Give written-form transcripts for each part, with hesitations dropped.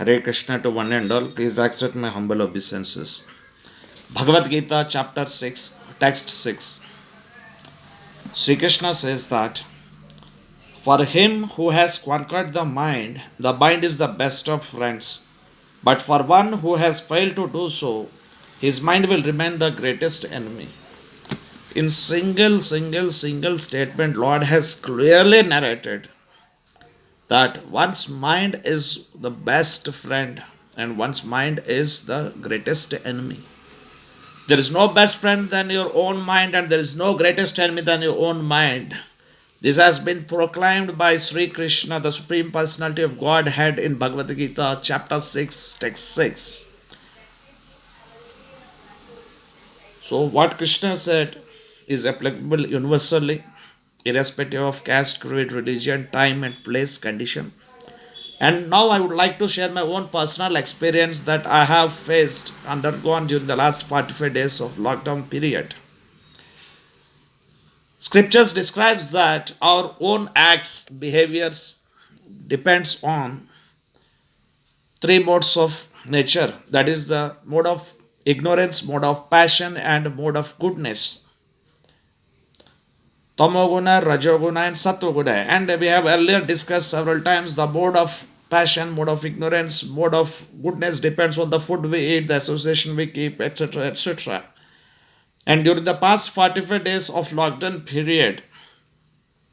Hare Krishna to one and all. Please accept my humble obeisances. Bhagavad Gita, chapter 6, text 6. Sri Krishna says that for him who has conquered the mind is the best of friends. But for one who has failed to do so, his mind will remain the greatest enemy. In single statement, Lord has clearly narrated that one's mind is the best friend and one's mind is the greatest enemy. There is no best friend than your own mind, and there is no greatest enemy than your own mind. This has been proclaimed by Sri Krishna, the Supreme Personality of Godhead, in Bhagavad Gita, chapter 6, text 6. So, what Krishna said is applicable universally, irrespective of caste, creed, religion, time, and place, condition. And now I would like to share my own personal experience that I have undergone during the last 45 days of lockdown period. Scriptures describes that our own acts, behaviors depends on three modes of nature. That is the mode of ignorance, mode of passion, and mode of goodness. Tamoguna, Rajoguna, and Sattoguna. And we have earlier discussed several times the mode of passion, mode of ignorance, mode of goodness depends on the food we eat, the association we keep, etc. etc. And during the past 45 days of lockdown period,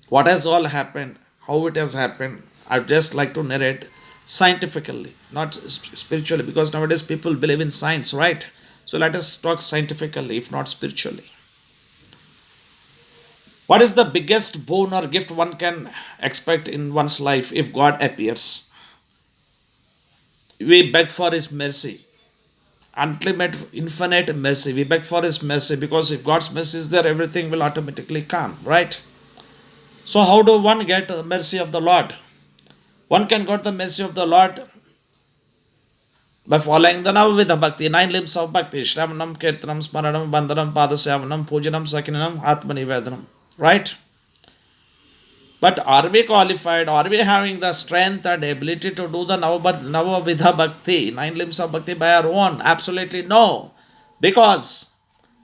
what has all happened, how it has happened, I'd just like to narrate scientifically, not spiritually, because nowadays people believe in science, right? So let us talk scientifically, if not spiritually. What is the biggest boon or gift one can expect in one's life if God appears? We beg for His mercy, ultimate, infinite mercy. We beg for His mercy because if God's mercy is there, everything will automatically come, right? So, how do one get the mercy of the Lord? One can get the mercy of the Lord by following the Navavidha Bhakti, 9 limbs of Bhakti, Shravanam, Kirtanam, Smaranam, Bandhanam, Padasavanam, Pujanam, Sakinam, Atmanivedanam, right? But are we qualified? Are we having the strength and ability to do the Navavidha Bhakti, 9 limbs of Bhakti by our own? Absolutely no. Because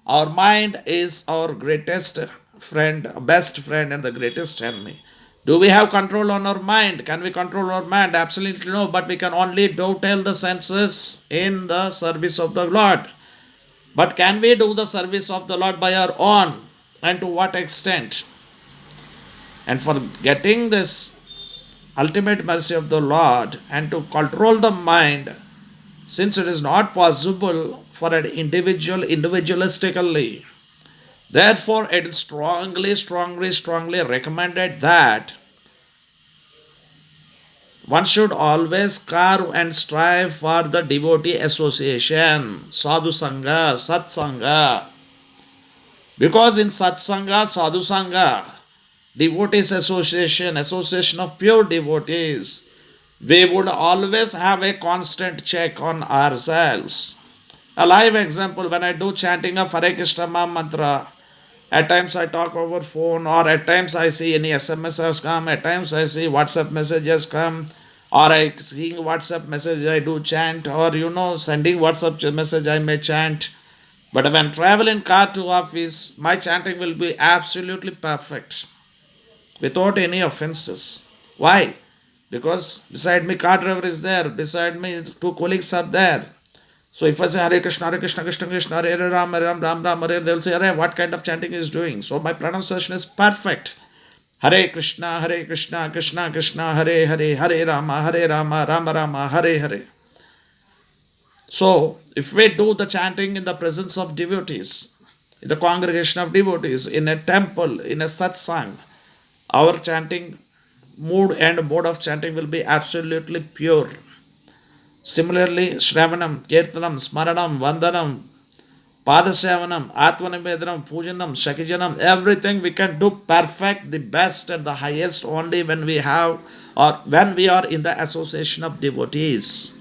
our mind is our greatest friend, best friend, and the greatest enemy. Do we have control on our mind? Can we control our mind? Absolutely no. But we can only dovetail the senses in the service of the Lord. But can we do the service of the Lord by our own? And to what extent? And for getting this ultimate mercy of the Lord and to control the mind, since it is not possible for an individual individualistically, therefore it is strongly recommended that one should always carve and strive for the devotee association, sadhu sangha, sat sangha. Because in sat sangha, sadhu sangha, devotees association of pure devotees, we would always have a constant check on ourselves. A live example, when I do chanting of Hare Krishna mantra, at times I talk over phone, or at times I see any SMS has come, at times I see WhatsApp messages come, or I seeing WhatsApp message I do chant, or sending WhatsApp message I may chant. But when travel in car to office, my chanting will be absolutely perfect, without any offenses. Why? Because beside me car driver is there, beside me two colleagues are there. So if I say Hare Krishna, Krishna Krishna, Hare Hare, Ram Ram, Ram Ram, Hare, they will say, Hare, what kind of chanting is doing? So my pronunciation is perfect. Hare Krishna, Krishna Krishna, Hare Hare, Hare Rama, Rama Rama, Hare Hare. So if we do the chanting in the presence of devotees, in the congregation of devotees, in a temple, in a satsang, our chanting mood and mode of chanting will be absolutely pure. Similarly, Shravanam, Kirtanam, Smaranam, Vandanam, Padasavanam, Atmanivedanam, Pujanam, Shakijanam, everything we can do perfect, the best and the highest only when we have or when we are in the association of devotees.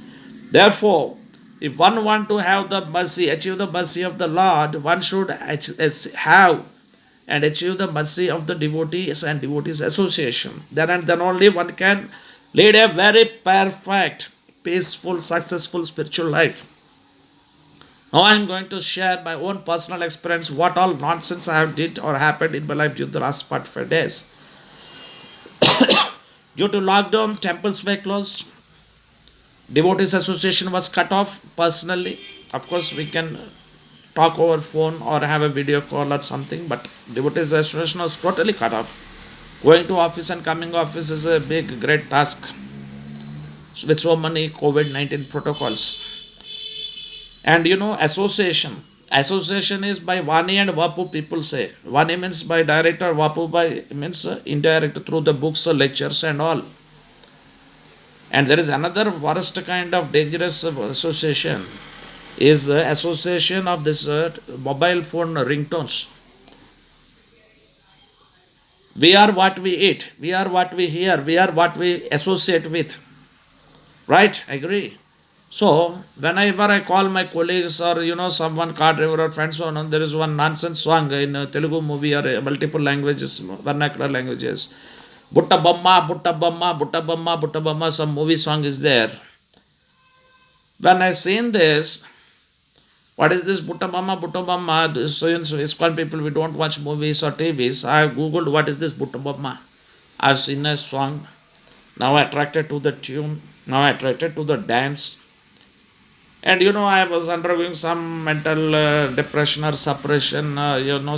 Therefore, if one want to have the mercy, achieve the mercy of the Lord, one should have and achieve the mercy of the devotees and devotees association. Then and then only one can lead a very perfect peaceful, successful spiritual life. Now I am going to share my own personal experience, what all nonsense I have did or happened in my life during the last 45 days. Due to lockdown, temples were closed, devotees association was cut off personally. Of course, we can talk over phone or have a video call or something, but devotees association was totally cut off. Going to office and coming office is a big, great task with so many COVID-19 protocols. And association. Association is by Vani and Vapu, people say. Vani means by director, Vapu by means indirect through the books, lectures and all. And there is another worst kind of dangerous association is the association of this mobile phone ringtones. We are what we eat, we are what we hear, we are what we associate with. Right? Agree. So whenever I call my colleagues or someone car driver or friends on, there is one nonsense song in a Telugu movie or multiple languages, vernacular languages. Butta Bamma, Butta Bamma, Butta Bamma, Butta Bamma, some movie song is there. When I seen this, what is this Butta Bamma, Butta Bamma? So ISKCON people, we don't watch movies or TVs. I have googled what is this Butta Bamma. I've seen a song. Now attracted to the tune. Now attracted to the dance. And I was undergoing some mental depression or suppression,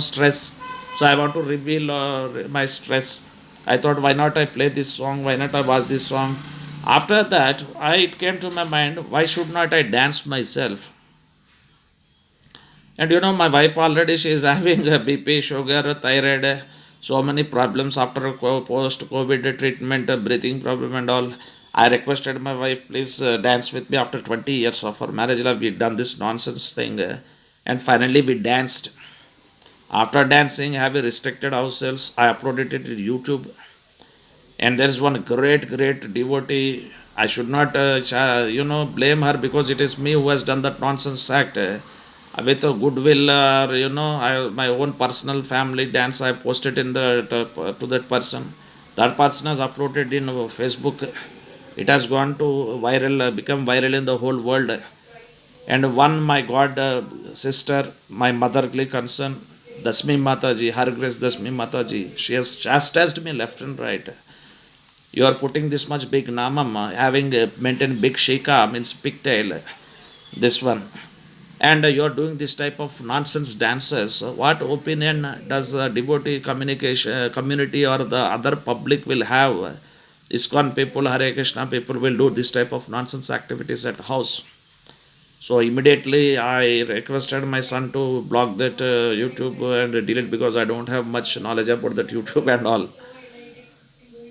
stress. So I want to reveal my stress. I thought, why not I play this song? Why not I watch this song? After that, it came to my mind, why should not I dance myself? And my wife already, she is having a BP, sugar, thyroid, so many problems after post COVID treatment, breathing problem and all. I requested my wife, please dance with me after 20 years of our marriage life. We done this nonsense thing, and finally we danced. After dancing, have we restricted ourselves? I uploaded it to YouTube, and there is one great devotee. I should not, blame her because it is me who has done that nonsense act. With a goodwill, my own personal family dance, I posted in the to that person. That person has uploaded in Facebook. It has gone to viral, become viral in the whole world. And one, my God sister, my motherly concern, Dasmi Mataji, Her Grace Dasmi Mataji, she has chastised me left and right. You are putting this much big namam, having maintained big shika, means pigtail, this one. And you are doing this type of nonsense dances. What opinion does the devotee communication community or the other public will have? ISKCON people, Hare Krishna people will do this type of nonsense activities at house. So immediately I requested my son to block that YouTube and delete, because I don't have much knowledge about that YouTube and all.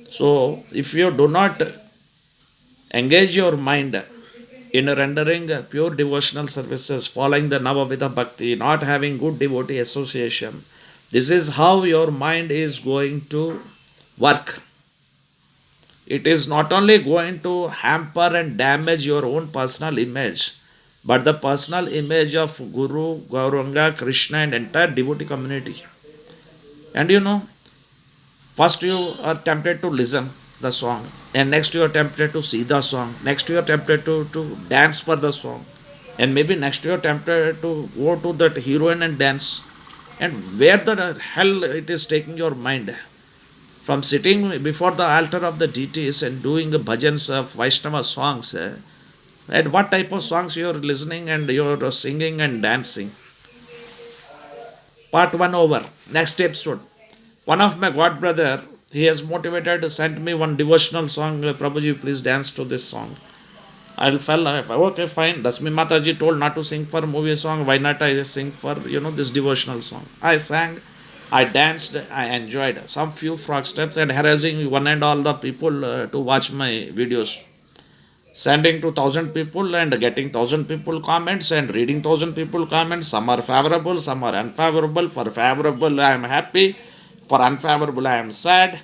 So if you do not engage your mind in rendering pure devotional services, following the Navavidha Bhakti, not having good devotee association, this is how your mind is going to work. It is not only going to hamper and damage your own personal image, but the personal image of Guru, Gauranga, Krishna and entire devotee community. And first you are tempted to listen the song, and next you are tempted to see the song, next you are tempted to dance for the song, and maybe next you are tempted to go to that heroine and dance. And where the hell it is taking your mind? From sitting before the altar of the deities and doing bhajans of Vaishnava songs, and what type of songs you are listening and you are singing and dancing. Part 1 over. Next episode. One of my god brother, he has motivated, sent me one devotional song. Prabhuji, please dance to this song. I felt, okay, fine. Dasmi Mataji told not to sing for movie song. Why not I sing for, this devotional song? I sang, I danced, I enjoyed some few frog steps and harassing one and all the people to watch my videos. Sending to 1,000 people and getting 1,000 people comments and reading 1,000 people comments. Some are favorable, some are unfavorable. For favorable, I am happy. For unfavorable, I am sad.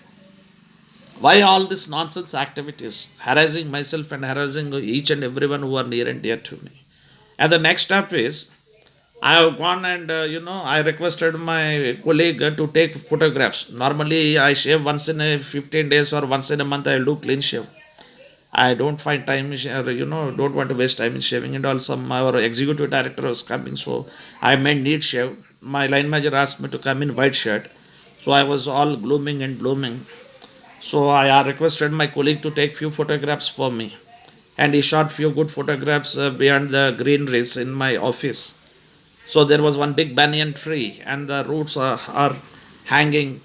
Why all this nonsense activities? Harassing myself and harassing each and everyone who are near and dear to me. And the next step is, I have gone and I requested my colleague to take photographs. Normally, I shave once in a 15 days or once in a month. I will do clean shave. I don't find time, don't want to waste time in shaving and all. Our executive director was coming, so I made neat shave. My line manager asked me to come in white shirt, so I was all glooming and blooming. So I requested my colleague to take few photographs for me, and he shot few good photographs beyond the greeneries in my office. So there was one big banyan tree, and the roots are hanging.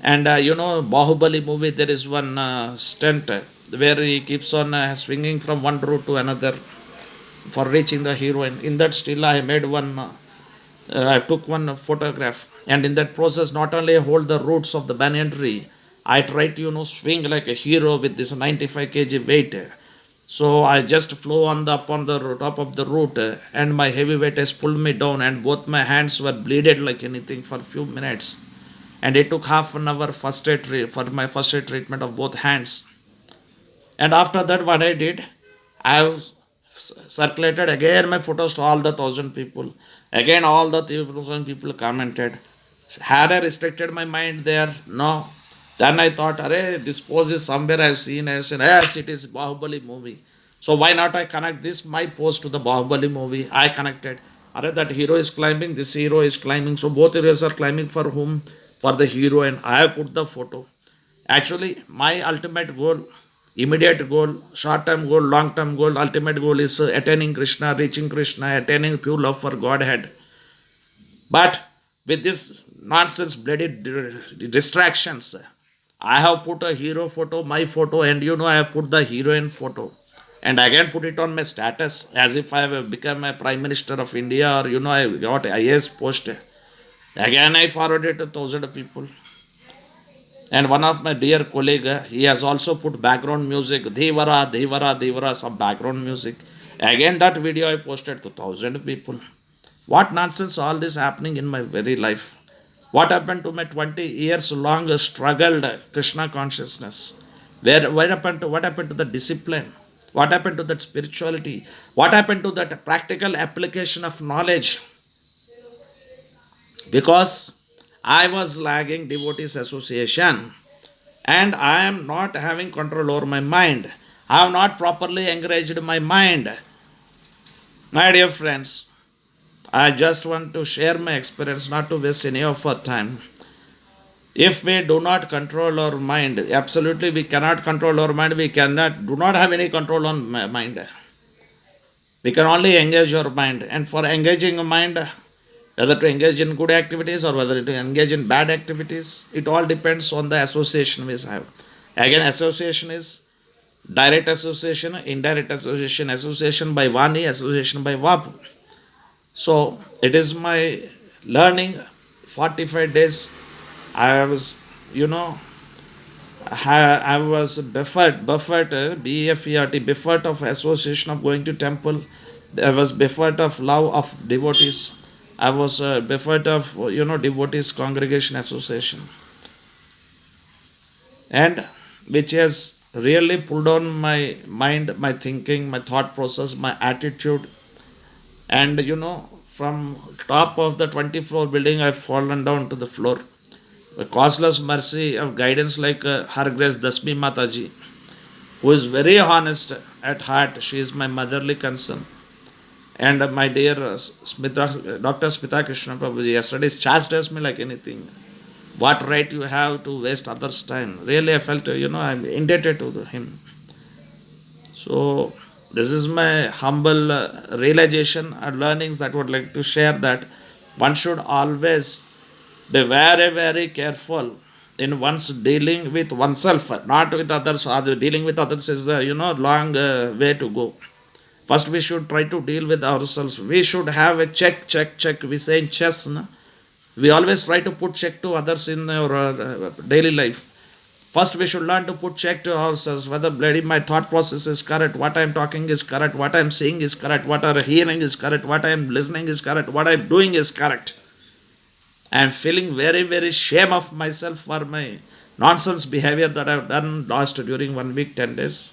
And Bahubali movie, there is one stunt where he keeps on swinging from one root to another for reaching the heroine. In that still, I made one. I took one photograph, and in that process, not only hold the roots of the banyan tree, I tried to swing like a hero with this 95 kg weight. So I just flew on the top of the root, and my heavy weight has pulled me down, and both my hands were bleeded like anything for a few minutes. And it took half an hour for my first aid treatment of both hands. And after that, what I did, I have circulated again my photos to all the 1,000 people. Again, all the 1,000 people commented. Had I restricted my mind there? No. Then I thought, array, this pose is somewhere I've seen, yes, it is Bahubali movie. So why not I connect this, my pose to the Bahubali movie? I connected. Array, that hero is climbing, this hero is climbing. So both heroes are climbing for whom? For the hero, and I have put the photo. Actually, my ultimate goal, immediate goal, short term goal, long term goal, ultimate goal is attaining Krishna, reaching Krishna, attaining pure love for Godhead. But with this nonsense, bloody distractions, I have put a hero photo, my photo, and I have put the heroine photo. And again put it on my status as if I have become a Prime Minister of India, or I got IAS post. Again I forwarded to 1,000 people. And one of my dear colleague, he has also put background music, Devara, Devara, Devara, some background music. Again, that video I posted to 1,000 people. What nonsense all this happening in my very life? What happened to my 20 years long struggled Krishna consciousness? What happened to the discipline? What happened to that spirituality? What happened to that practical application of knowledge? Because I was lagging devotees association, and I am not having control over my mind. I have not properly encouraged my mind. My dear friends, I just want to share my experience, not to waste any of our time. If we do not control our mind, absolutely we cannot control our mind. We do not have any control on mind. We can only engage our mind, and for engaging a mind, whether to engage in good activities or whether to engage in bad activities, it all depends on the association we have. Again, association is direct association, indirect association, association by Vani, association by Vapu. So it is my learning 45 days. I was, I was BFERT, Befert of association of going to temple. I was Befert of love of devotees. I was Befert of, devotees congregation association. And which has really pulled on my mind, my thinking, my thought process, my attitude. And from top of the 20-floor building, I've fallen down to the floor. The causeless mercy of guidance like Her Grace Dasmi Mataji, who is very honest at heart. She is my motherly concern. And my dear Dr. Smita Krishna Prabhuji, yesterday chastised me like anything. What right you have to waste others' time? Really, I felt, I'm indebted to him. So, this is my humble realization and learnings that I would like to share, that one should always be very, very careful in one's dealing with oneself, not with others. Dealing with others is, long way to go. First, we should try to deal with ourselves. We should have a check, check, check. We say in chess, no? We always try to put check to others in our daily life. First, we should learn to put check to ourselves whether bloody my thought process is correct, what I am talking is correct, what I am saying is correct, what I am hearing is correct, what I am listening is correct, what I am doing is correct. I am feeling very, very shame of myself for my nonsense behavior that I have done last during 1 week, 10 days.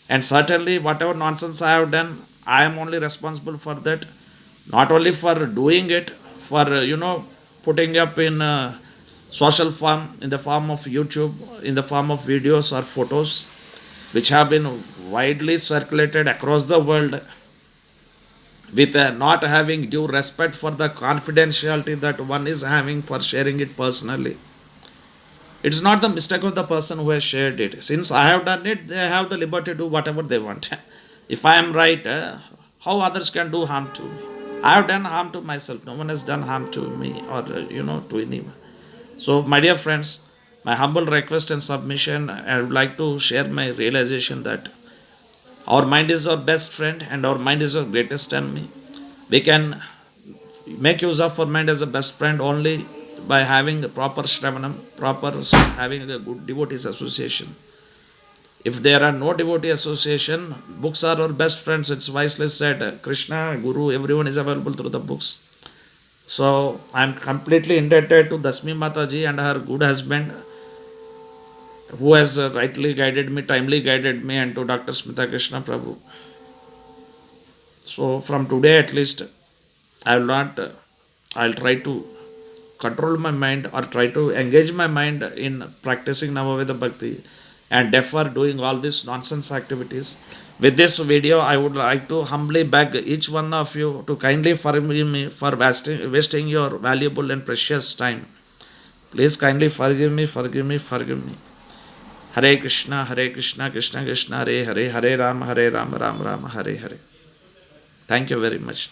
And certainly, whatever nonsense I have done, I am only responsible for that. Not only for doing it, for, putting up in social form, in the form of YouTube, in the form of videos or photos. which have been widely circulated across the world, with not having due respect for the confidentiality that one is having for sharing it personally. It's not the mistake of the person who has shared it. Since I have done it, they have the liberty to do whatever they want. If I am right, how others can do harm to me? I have done harm to myself. No one has done harm to me or, to anyone. So, my dear friends, my humble request and submission, I would like to share my realization that our mind is our best friend and our mind is our greatest enemy. We can make use of our mind as a best friend only by having a proper shravanam, proper having a good devotees association. If there are no devotee association, books are our best friends. It's wisely said. Krishna, Guru, everyone is available through the books. So I am completely indebted to Dasmi Mataji and her good husband, who has rightly guided me, timely guided me, and to Dr. Smita Krishna Prabhu. So from today at least, I will not. I'll try to control my mind or try to engage my mind in practicing Navaveda Bhakti and defer doing all these nonsense activities. With this video, I would like to humbly beg each one of you to kindly forgive me for wasting your valuable and precious time. Please kindly forgive me, forgive me, forgive me. Hare Krishna, Krishna Krishna, Hare Hare, Hare Ram, Ram Ram, Hare Hare. Thank you very much.